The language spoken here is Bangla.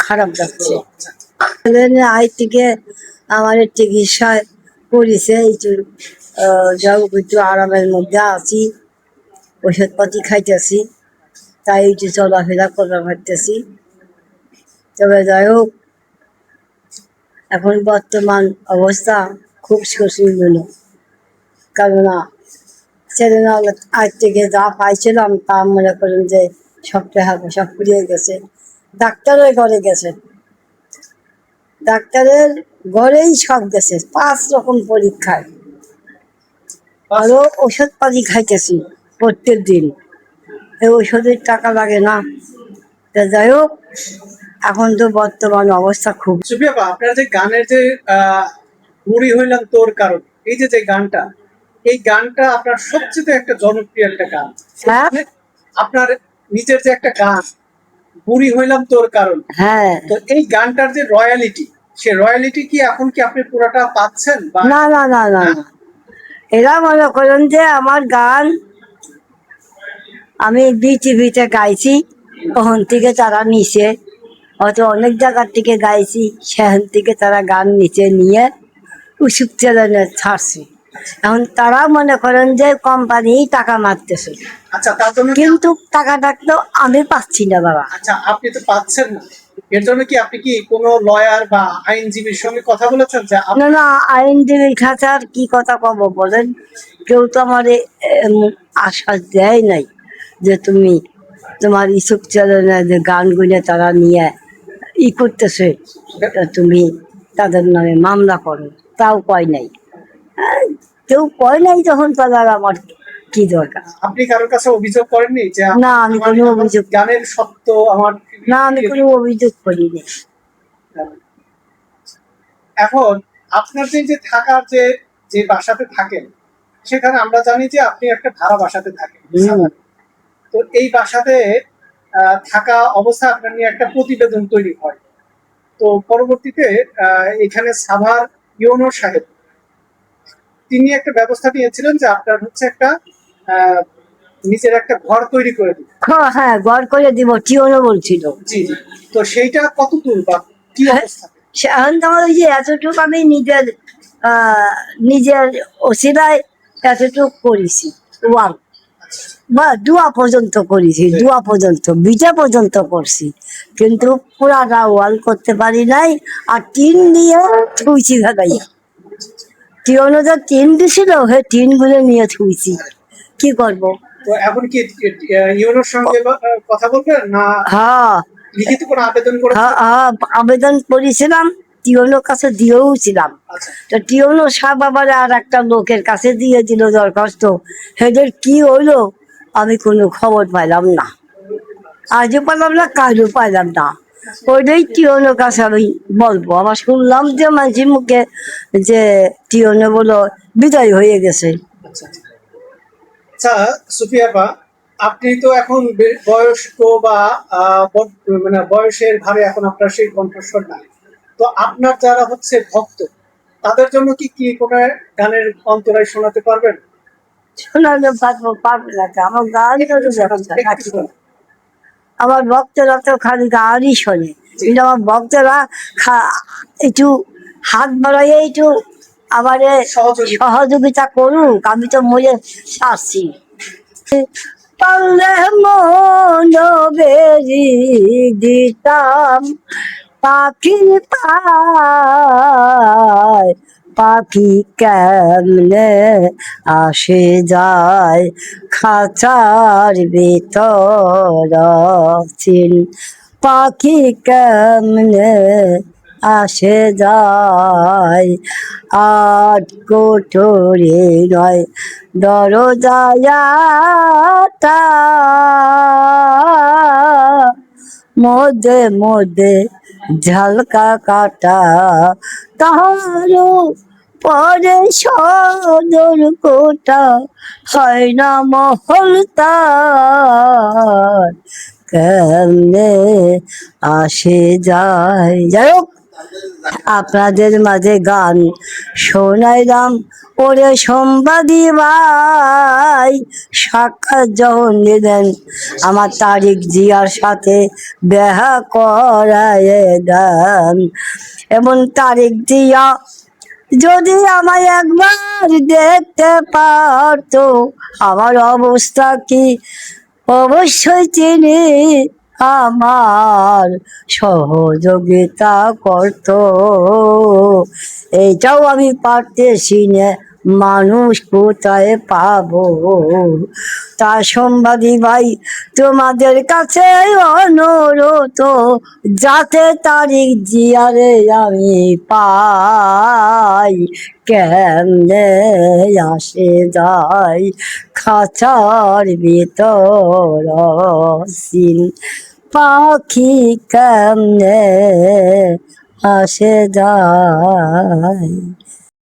খারাপ যাচ্ছে। আই থেকে আমার চিকিৎসা করেছে, একটু যাও একটু আরামের মধ্যে আছি, ওষুধপাতি খাইতেছি, তাই একটু চলাফেরা করা পারতেছি। তবে যাই হোক, এখন বর্তমান অবস্থা খুব শোষণীয়। কেননা সেদিন আজ থেকে যা পাইছিলাম তা মনে করেন যে সব টাকা পয়সা ফুরিয়ে গেছে। ডাক্তারের ঘরে গেছে, ডাক্তারের ঘরেই সব গেছে, 5 রকম পরীক্ষায়। আরো ওষুধ পাতি খাইতেছি প্রত্যেক দিন, এই ওষুধের টাকা লাগে না। তা যাই হোক, এখন তো বর্তমান অবস্থা খুব। সুপ্রিয়া, আপনার যে গানের যে বুড়ি হইলাম তোর কারণ, এই যে গানটা, এই গানটা আপনার সবচেয়ে একটা জনপ্রিয় একটা গান। হ্যাঁ, আপনার নিজের যে একটা গান বুড়ি হইলাম তোর কারণ, হ্যাঁ, তো এই গানটার যে রয়্যালিটি, সে রয়্যালিটি কি এখন কি আপনি পুরোটা পাচ্ছেন? না না না না না, এরা মনে করেন যে আমার গান আমি বিটিভিতে গাইছি, ওখান থেকে তারা নিচে, হয়তো অনেক জায়গার থেকে গাইছি, সেখান থেকে তারা গান নিচে নিয়ে ইউটিউব চ্যানেলে ছাড়ছে। এখন তারা মনে করেন যে কোম্পানি টাকা মারতেছে, আচ্ছা, তার জন্য কিন্তু টাকাটা তো আমি পাচ্ছি না বাবা। আচ্ছা, আপনি তো পাচ্ছেন না, এর জন্য কি আপনি কি কোনো লয়ার বা আইনজীবীর সঙ্গে কথা বলেছেন? যে না না, আইনজীবীর কাছে আর কি কথা কব বলেন, কেউ তো আমার আশ্বাস দেয় নাই যে তুমি তোমার ইউটিউব চ্যানেলে যে গান গুনে তারা নিয়ে করতেছে, তুমি তাদের নামে মামলা করো, তাও কয় নাই। কেউ কয় নাই যখন, তাদের আমার কি দরকার। আপনি কারোর কাছে অভিযোগ করেননি যে না, আমি কোনো অভিযোগ, গানের সত্য আমার? না, আমি কোনো অভিযোগ করিনি। এখন আপনার যে থাকার যে বাসাতে থাকেন, সেখানে আমরা জানি যে আপনি একটা ভাড়া বাসাতে থাকেন। তো এই বাসাতে থাকা অবস্থা আপনার নিয়ে একটা প্রতিবেদন তৈরি হয়। তো পরবর্তীতে এখানে সাভার ইউনুস সাহেব তিনি একটা ব্যবস্থা নিয়েছিলেন যে আপনার হচ্ছে একটা নিজের একটা ঘর তৈরি করে দিন। হ্যাঁ, ঘর করে দিব, টিওনো বলছিল। জি জি। তো সেইটা কত দূর বা কি অবস্থা? এখন তোমার ওই যে এতটুকু আমি নিজের অসিলায় এতটুকু করেছি, ওয়াল বা দুয়া পর্যন্ত করেছি, দুয়া পর্যন্ত বিটা পর্যন্ত করছি, কিন্তু পুরাটা ওয়াল করতে পারি নাই। আর টিন দিয়ে থুইছি ভাগাইয়া, টিওনো যে টিন দিছিল সে টিন গুলো নিয়ে থুইছি, কি করবো। তো এখন কি ইউনোর সঙ্গে কথা বলবেন না? হ্যাঁ, লিখিত কোনো আবেদন করে? হ্যাঁ, আবেদন করেছিলাম, টিওনোর কাছে দিয়েও ছিলাম। তো টিওনো সাহেব আবার আর একটা লোকের কাছে দিয়ে দিল দরখাস্ত, সেদের কি হইলো আমি কোনো খবর পাইলাম না, আজও পাইলাম না, কাজও পাইলাম না। ওইটাই টিওনোর কাছে আমি বলবো। আবার শুনলাম যে মানুষের মুখে যে টিওনো বলো বিদায় হয়ে গেছে। আচ্ছা সুফিয়া আপা, আপনি তো এখন বয়স্ক বা মানে বয়সের ভারে এখন আপনার সেই কণ্ঠস্বর নাই। তো আপনার যারা হচ্ছে ভক্ত, তাদের জন্য কি কি কোনো গানের অন্তরায় শোনাতে পারবেন? শোনাতে পারবো, পারবো না, আমার গান আমার ভক্তরা তো খালি গানই শোনে, কিন্তু আমার ভক্তরা একটু হাত বাড়াইয়ে একটু আমার সহযোগিতা করুক, আমি তো মরে শাসছি। পারলে মন বেরি দিতাম পাখি পায়, পাখি কেমনে আসে যায় খাঁচার ভিতর, পাখি কেমনে আসে যায় আট কোঠরে নয় দরজায়াটা, মধ্যে মধ্যে ঝালকা কাটা, তাহারও পরে সদর কোটা, হয় না মহল তার, কেমনে আসে যায়। যাই হোক, আপনাদের মাঝে গান শোনাইলাম, ওরে সম্বাদী ভাই, সাক্ষাৎ যখন দিলেন আমার তারিক জিয়ার সাথে দেখা করায় দেন। এমন তারিক জিয়া যদি আমায় একবার দেখতে পারতো, আমার অবস্থা কি অবশ্যই তিনি আমার সহযোগিতা করত। এইটাও আমি পারতেছি না, মানুষ কোথায় পাবো। তা সম্বাদী ভাই, তোমাদের কাছে অনুরোধ, যাতে তারিখ জিয়ারে আমি পাই, কেমনে আসে যাই খাঁচার ভিতর অসীন পাখি, কেমনে আসে যায়।